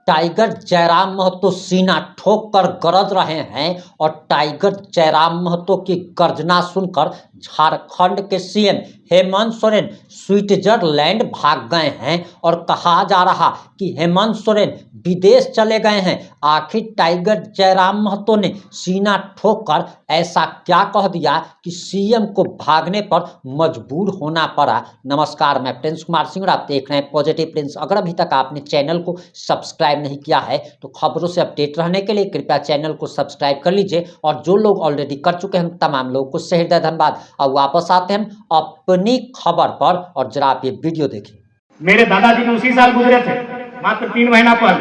Tiger Jairam Mahato सीना ठोक कर गरज रहे हैं और टाइगर जयराम महतो की गर्जना सुनकर झारखंड के सीएम हेमंत सोरेन स्विट्जरलैंड भाग गए हैं और कहा जा रहा कि हेमंत सोरेन विदेश चले गए हैं। आखिर टाइगर जयराम महतो ने सीना ठोक कर ऐसा क्या कह दिया कि सीएम को भागने पर मजबूर होना पड़ा। नमस्कार, मैं प्रिंस कुमार सिंह और आप देख रहे हैं पॉजिटिव प्रिंस। अगर अभी तक आपने चैनल को सब्सक्राइब नहीं किया है तो खबरों से अपडेट रहने के लिए कृपया चैनल को सब्सक्राइब कर लीजिए और जो लोग ऑलरेडी कर चुके हैं तमाम लोगों को सहृदय धन्यवाद। अब वापस आते हैं अपनी खबर पर और जरा आप ये वीडियो देखिए। मेरे दादाजी ने उसी साल गुजरे थे, मात्र 3 महीना पहले।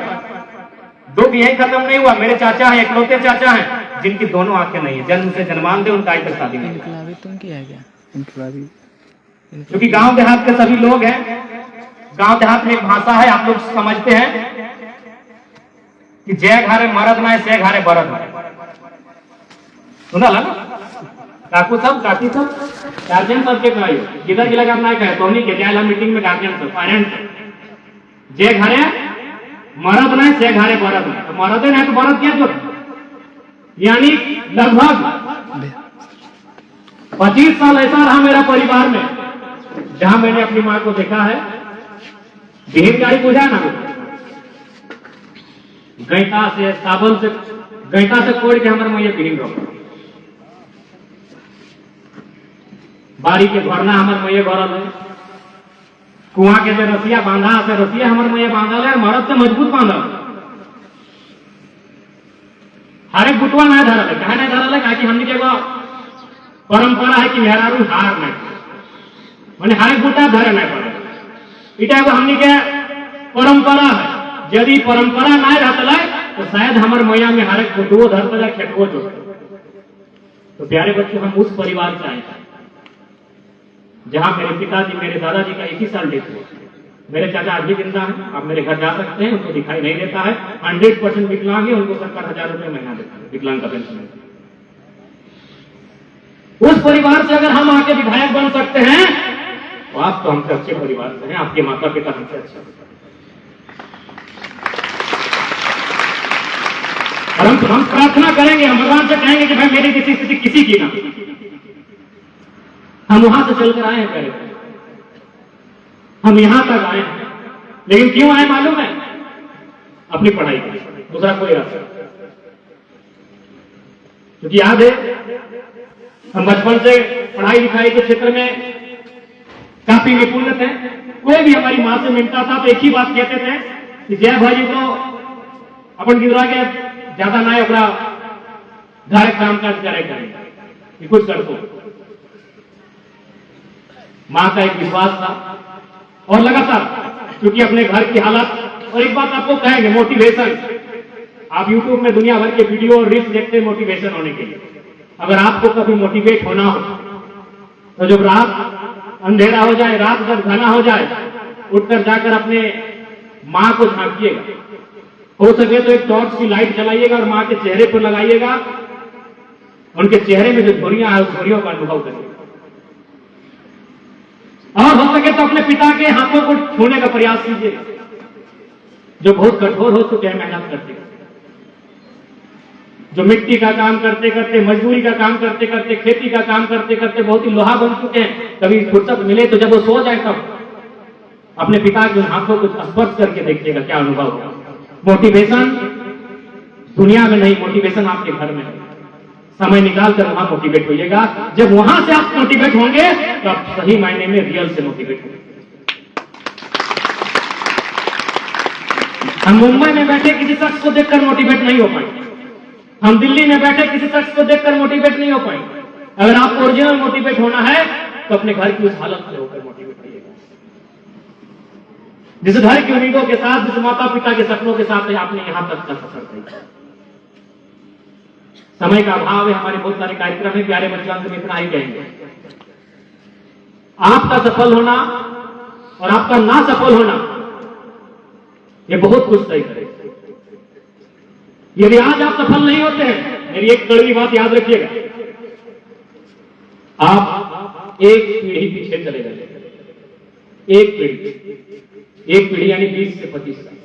दुख यही खत्म नहीं हुआ। मेरे चाचा हैं, इकलौते चाचा हैं जिनकी दोनों आंखें नहीं है, जन्म से जन्मांध उनका आज तक शादी नहीं। क्योंकि गांव देहात के सभी लोग हैं, गांव देहात में एक भाषा है, आप लोग समझते हैं कि जय घारे मरद ना से घारे बरद ना। सुना ला काकू सब काकी सब गार्जियन सबके कहियो किधर जिला का अपना कहे तो नहीं के जायला मीटिंग में गार्जियन सब पेरेंट्स जय घारे मरद ना से घारे बरद ना। तो मरद है तो बरद क्या जो, यानी लगभग 25 साल ऐसा रहा मेरा परिवार में जहां मैंने अपनी मां को देखा है। बिहीन गाड़ी पूछा ना, गैता से साबल से गैता से कोड़ के हमारे मैया बिहीन रोक बाड़ी के घरना हमारे मैया घरल है। कुआं के जो रसिया बांधा से रसिया हमारे मैया बांधल है, मरद से मजबूत बांधल। हर एक गुटवा नहीं धरल है, कहा नहीं धरल है कि हमने के परंपरा है कि मेहरारू हार नहीं मैंने हर एक गुटा धरे नहीं पड़े। इटा एगो हमने के परंपरा है। यदि परंपरा नहीं रहता तो शायद हमारे मैया में हर एक गुटवो धरता है, खेतवो जो। तो प्यारे बच्चों, हम उस परिवार से आए जहां मेरे पिताजी मेरे दादाजी का 1 ही साल डेथ हुआ। मेरे चाचा आज भी जिंदा हैं, आप मेरे घर जा सकते हैं, उनको दिखाई नहीं देता है। 100% विकलांग है, उनको सरकार 1000 रुपये महीना देता है विकलांग का पेंशन। उस परिवार से अगर हम आके विधायक बन सकते हैं तो आप तो हमसे अच्छे परिवार से हैं, आपके माता पिता हमसे अच्छे। और हम प्रार्थना करेंगे, हम भगवान से कहेंगे कि भाई मेरी किसी स्थिति किसी की ना। हम वहां से चलकर आए हैं, पहले हम यहां तक आए हैं, लेकिन क्यों आए मालूम है? अपनी पढ़ाई के लिए, दूसरा कोई रास्ता। क्योंकि याद है हम बचपन से पढ़ाई लिखाई के क्षेत्र में काफी निपुण थे। कोई भी हमारी मां से मिलता था तो एक ही बात कहते थे कि जय भाई तो अपन गिरा के ज्यादा ना अपना घर काम काज करे कुछ कर दो। मां का एक विश्वास था और लगातार, क्योंकि अपने घर की हालत। और एक बात आपको कहेंगे, मोटिवेशन। आप यूट्यूब में दुनिया भर के वीडियो और रील्स देखते हैं मोटिवेशन होने के लिए। अगर आपको कभी मोटिवेट होना हो तो जब रात अंधेरा हो जाए, रात जब घना हो जाए, उठकर जाकर अपने मां को झांकिएगा। हो सके तो एक टॉर्च की लाइट जलाइएगा और मां के चेहरे पर लगाइएगा। उनके चेहरे में जो झुर्रियां है उस झुर्रियों का अनुभव करिएगा। और हो सके तो अपने पिता के हाथों को छूने का प्रयास कीजिएगा, जो बहुत कठोर हो चुके हैं मेहनत करते करते, जो मिट्टी का काम करते करते, मजदूरी का काम करते करते, खेती का काम करते करते बहुत ही लोहा बन चुके हैं। कभी फुर्सत मिले तो जब वो सो जाए तब अपने पिता के हाथों को स्पर्श करके देखिएगा, क्या अनुभव होगा। मोटिवेशन दुनिया में नहीं, मोटिवेशन आपके घर में है। समय निकाल कर वहां मोटिवेट होइएगा। जब वहां से आप मोटिवेट होंगे तो आप सही मायने में रियल से मोटिवेट होंगे। हम मुंबई में बैठे किसी शख्स को देखकर मोटिवेट नहीं हो पाएंगे, हम दिल्ली में बैठे किसी शख्स को देखकर मोटिवेट नहीं हो पाएंगे। अगर आपको ओरिजिनल मोटिवेट होना है तो अपने घर की उस हालत से होकर मोटिवेट होइएगा, जिस घर की उम्मीदों के साथ, जिस माता पिता के सपनों के साथ आपने यहां तक का सफर किया। समय का अभाव है, हमारे बहुत सारे कार्यक्रम है, प्यारे बच्चों से इतना ही कहेंगे। आपका सफल होना और आपका ना सफल होना ये बहुत कुछ तय करेगा। यदि आज आप सफल नहीं होते हैं, मेरी एक कड़वी बात याद रखिएगा, आप एक पीढ़ी पीछे चले गए। एक पीढ़ी यानी 20 से 25 साल।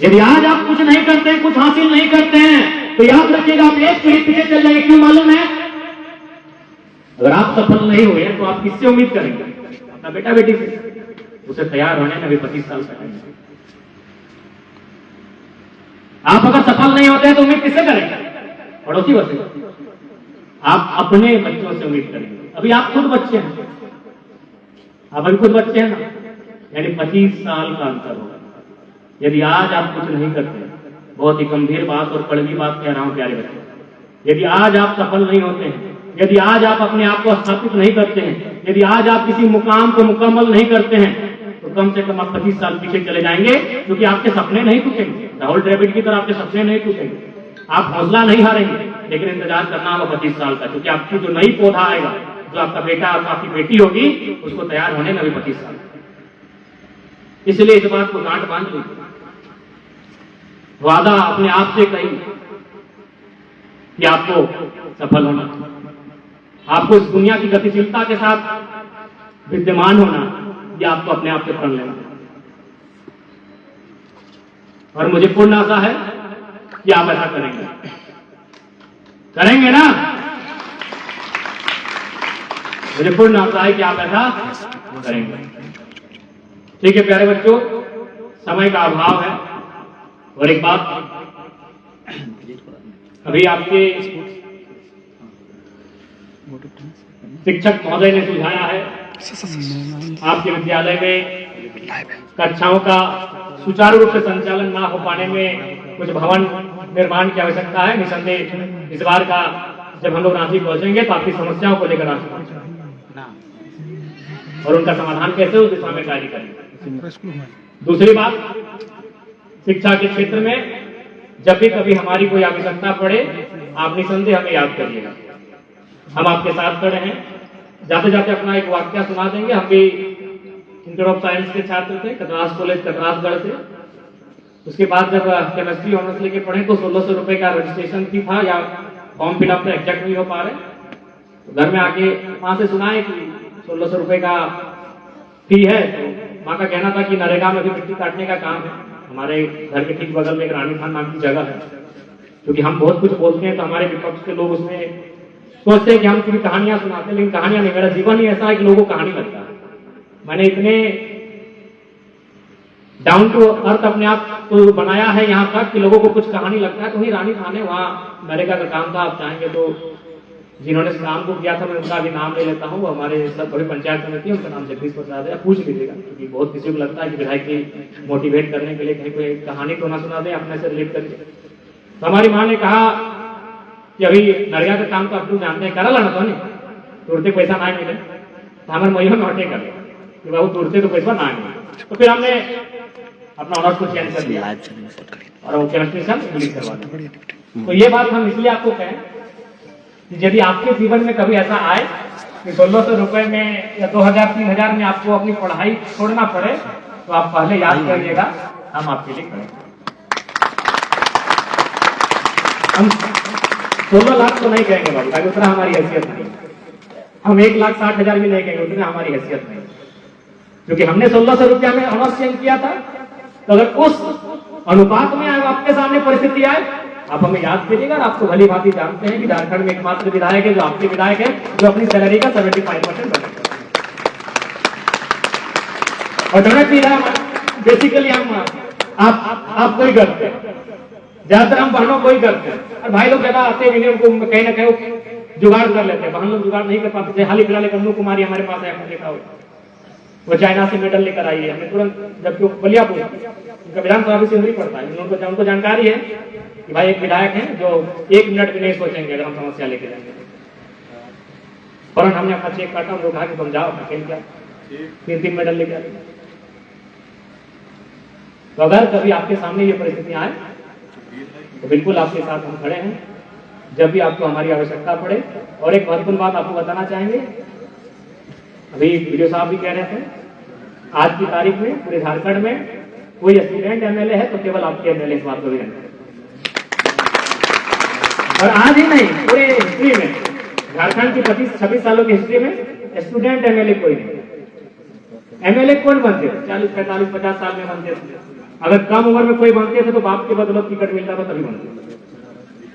यदि आज आप कुछ नहीं करते हैं, कुछ हासिल नहीं करते हैं, तो याद रखिएगा आप एक पीढ़ी पीछे चल जाएंगे। क्यों मालूम है? अगर आप सफल नहीं हुए तो आप किससे उम्मीद करेंगे? अपना बेटा बेटी से। उसे तैयार होने में अभी 25 साल लगेंगे। आप अगर सफल नहीं होते हैं तो उम्मीद किससे करेंगे? पड़ोसी बच्चे। आप अपने बच्चों से उम्मीद करेंगे। अभी आप खुद बच्चे हैं, आप अभी खुद बच्चे हैं ना, यानी 25 साल का अंतर होगा। यदि आज आप कुछ नहीं करते, बहुत ही गंभीर बात और कड़वी बात कह रहा हूं प्यारे बच्चे, यदि आज आप सफल नहीं होते हैं, यदि आज आप अपने आप को स्थापित नहीं करते हैं, यदि आज आप किसी मुकाम को मुकम्मल नहीं करते हैं, तो कम से कम आप 25 साल पीछे चले जाएंगे, क्योंकि आपके सपने नहीं टूटेंगे। राहुल द्रविड़ की तरह आपके सपने नहीं टूटेंगे, आप हौसला नहीं हारेंगे, लेकिन इंतजार करना होगा 25 साल का, क्योंकि आपकी जो नई पौधा आएगा, जो आपका बेटा और आपकी बेटी होगी, उसको तैयार होने में अभी 25 साल। इसलिए इस बात को गांठ बांध लीजिए, वादा अपने आप से कही कि आपको सफल होना, आपको इस दुनिया की गतिशीलता के साथ विद्यमान होना, या आपको अपने आप से प्रण लेना। और मुझे पूर्ण आशा है कि आप ऐसा करेंगे, करेंगे ना? मुझे पूर्ण आशा है कि आप ऐसा करेंगे। ठीक है प्यारे बच्चों, समय का अभाव है। और एक बात, अभी आपके शिक्षक महोदय ने सुझाया है, आपके विद्यालय में कक्षाओं का सुचारू रूप से संचालन ना हो पाने में कुछ भवन निर्माण की आवश्यकता है। निसंदेह इस बार का जब हम लोग रांची पहुंचेंगे तो आपकी समस्याओं को लेकर रांची पहुंचेंगे और उनका समाधान कैसे उस दिशा में कार्य करेंगे। दूसरी बात, शिक्षा के क्षेत्र में जब भी कभी हमारी कोई आवश्यकता पड़े, आप निसंदेह हमें याद करिएगा, हम आपके साथ खड़े हैं। जाते जाते अपना एक वाक्य सुना देंगे। हम भी इंस्टीट्यूट ऑफ साइंस के छात्र थे, कतरास कॉलेज कतरासगढ़ से। उसके बाद जब केमिस्ट्री ऑनर्स लेके पढ़े तो 1600 रुपए का रजिस्ट्रेशन फी था, या फॉर्म फिलअप तो एग्जैक्ट नहीं हो पा रहे, तो घर में आके वहां से सुना है कि 1600 रुपए का फी है। तो माँ का कहना था कि नरेगा में भी मिट्टी काटने का काम है। हमारे घर के ठीक बगल में एक रानी खान नाम की जगह है, क्योंकि हम बहुत कुछ बोलते हैं तो हमारे विपक्ष के लोग उसमें सोचते हैं कि हम पूरी कहानियां सुनाते हैं, लेकिन कहानियां नहीं, मेरा जीवन ही ऐसा है कि लोगों को कहानी लगता है। मैंने इतने डाउन टू अर्थ अपने आप को बनाया है यहाँ तक कि लोगों को कुछ कहानी लगता है। तो वही रानी खान है, वहाँ नरेगा का काम था। आप चाहेंगे तो जिन्होंने इस काम को किया था, मैं उनका भी नाम ले लेता हूँ, हमारे सब बड़ी पंचायत समिति है, उनका नाम जगदीश प्रसाद है। पूछ लीजिएगा, क्योंकि बहुत किसी को लगता है कि विधायक की मोटिवेट करने के लिए कहीं कोई कहानी तो ना सुना दे अपने से रिलेट करके। तो हमारी माँ ने कहा कि अभी नरेगा का काम तो आप लोग जानते हैं, करा लाना तो नहीं, तुरते पैसा ना मिले तो हमारे महिला नौटे कर कि बाबू तुरते तो पैसा ना मिले। तो फिर हमने अपना ऑनर्स को चेंज कर दिया और वो केमिस्ट्री से इंग्लिश करवा दिया। तो ये बात हम इसलिए आपको कहें कि यदि आपके जीवन में कभी ऐसा आए कि 1600 रुपए में या 2000-3000 में आपको अपनी पढ़ाई छोड़ना पड़े, तो आप पहले याद करिएगा, हम आपके लिए करेंगे। हम 16 लाख तो नहीं कहेंगे बाबू, ताकि उतना हमारी हैसियत नहीं। हम 1,60,000 भी नहीं कहेंगे, उतना हमारी हैसियत नहीं, क्योंकि हमने 1600 रुपया में ऑनर्स चेंज किया था। तो अगर उस अनुपात में आपके सामने परिस्थिति आए, आप हमें याद करिएगा। और आपको भली भांति जानते हैं कि झारखंड में एकमात्र विधायक है जो आपके विधायक है, जो अपनी सैलरी का 75% बचत करते हैं। और डायरेक्ट बेसिकली हम आपको ही करते हैं, ज्यादातर हम बहनों को ही करते हैं। और भाई लोग ज्यादा आते हैं, उनको कहीं ना कहीं जुगाड़ कर लेते हैं, बहन लोग जुगाड़ नहीं कर पाते। हाल ही फिलहाल एक अन्नू कुमारी हमारे पास है, आपने देखा हो, वो चाइना से मेडल लेकर आई है। हमने तुरंत, जबकि बलियापुर उनका विधानसभा से नहीं पड़ता है, उनको जानकारी है कि भाई एक विधायक है जो 1 मिनट भी नहीं सोचेंगे अगर हम समस्या लेके जाएंगे। फौरन हमने अपना चेक काटा, उनको कहा कि तुम जाओ, खेल क्या 3 मेडल लेके आए। तो अगर कभी आपके सामने ये परिस्थिति आए तो बिल्कुल आपके साथ हम खड़े हैं, जब भी आपको हमारी आवश्यकता पड़े। और एक महत्वपूर्ण बात आपको बताना चाहेंगे, अभी वीडियो साहब भी कह रहे थे, आज की तारीख में पूरे झारखंड में कोई स्टूडेंट एमएलए है तो केवल आपके एमएलए इस बात को भी जानते हैं। और आज ही नहीं, पूरे हिस्ट्री में, झारखंड की 25-26 सालों की हिस्ट्री में स्टूडेंट एमएलए कोई नहीं। एमएलए कौन बनते थे? 40, 45, 50 साल में बनते थे। अगर कम उम्र में कोई बनते थे तो बाप के बदौलत टिकट मिलता था तभी बनते थे।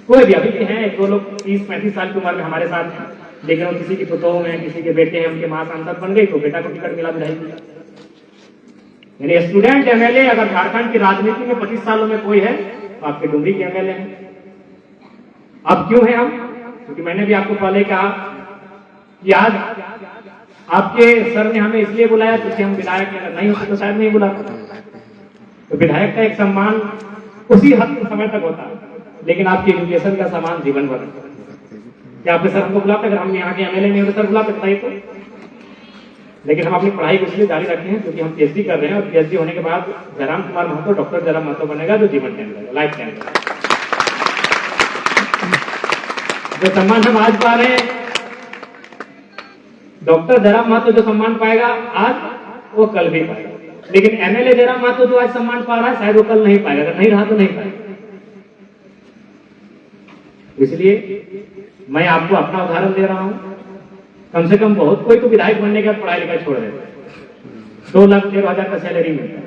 कोई भी अभी भी हैं एक दो लोग 30-35 साल की उम्र में हमारे साथ हैं, लेकिन वो किसी की पुतोह हैं, किसी के बेटे हैं, उनके माँ सांसद बन गई तो बेटा को टिकट मिला विधायक मिला। यानी स्टूडेंट एमएलए अगर झारखंड की राजनीति में 25 सालों में कोई है तो आपके डुमरी के एमएलए हैं। अब क्यों है हम? क्योंकि मैंने भी आपको पहले कहा कि आज आपके सर ने हमें इसलिए बुलाया क्योंकि हम विधायक अगर नहीं होते तो शायद नहीं बुलाते। तो विधायक का एक सम्मान उसी हद समय तक होता है, लेकिन आपकी एजुकेशन का सम्मान जीवन भर। क्या आपके सर हमको बुलाते? अगर हम यहाँ के एमएलए नहीं होते सर बुलाते बताइए तो। लेकिन हम अपनी पढ़ाई को इसलिए जारी रखे हैं क्योंकि हम पीएचडी कर रहे हैं और पीएचडी होने के बाद जयराम कुमार महतो डॉक्टर जयराम महतो बनेगा जो जीवन टाइम रहेगा, लाइफ टाइम। जो सम्मान हम आज पा रहे हैं, डॉक्टर जयराम महतो जो सम्मान पाएगा आज वो कल भी पाएगा, लेकिन एमएलए जयराम महतो जो आज सम्मान पा रहा है शायद वो कल नहीं पाएगा, अगर नहीं रहा तो नहीं पाएगा। इसलिए मैं आपको अपना उदाहरण दे रहा हूं। कम से कम बहुत कोई तो विधायक बनने के बाद पढ़ाई लिखाई छोड़ देता है। 2,13,000 का सैलरी मिलता है,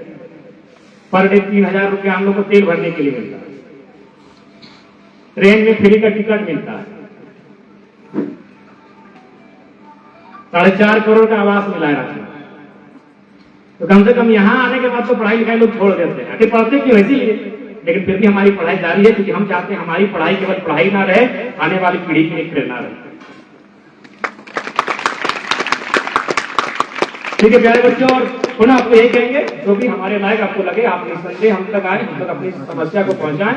पर डे 3,000 रुपया हम लोग को तेल भरने के लिए मिलता है, ट्रेन में फ्री का टिकट मिलता है, 4.5 करोड़ का आवास मिला है राशन। तो कम से कम यहाँ आने के बाद तो पढ़ाई लिखाई लोग छोड़ देते हैं। आखिर पढ़ते क्यों? इसीलिए, लेकिन फिर भी हमारी पढ़ाई जारी है क्योंकि हम चाहते हैं हमारी पढ़ाई केवल पढ़ाई ना रहे, आने वाली पीढ़ी के लिए प्रेरणा रहे। ठीक है प्यारे बच्चों, और पुनः आपको यही कहेंगे जो भी हमारे लायक आपको लगे आप निस्संदेह हम तक आए, हम तक अपनी समस्या को पहुंचाएं,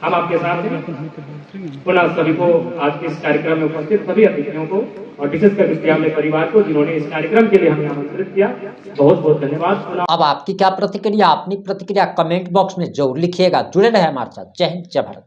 हम आपके साथ हैं। पुनः सभी को आज के इस कार्यक्रम में उपस्थित सभी अतिथियों को और टीचर्स विद्यालय परिवार को जिन्होंने इस कार्यक्रम के लिए हमें आमंत्रित किया, बहुत बहुत धन्यवाद। अब आपकी क्या प्रतिक्रिया? अपनी प्रतिक्रिया कमेंट बॉक्स में जरूर लिखिएगा। जुड़े रहे हमारे साथ। जय हिंद, जय भारत।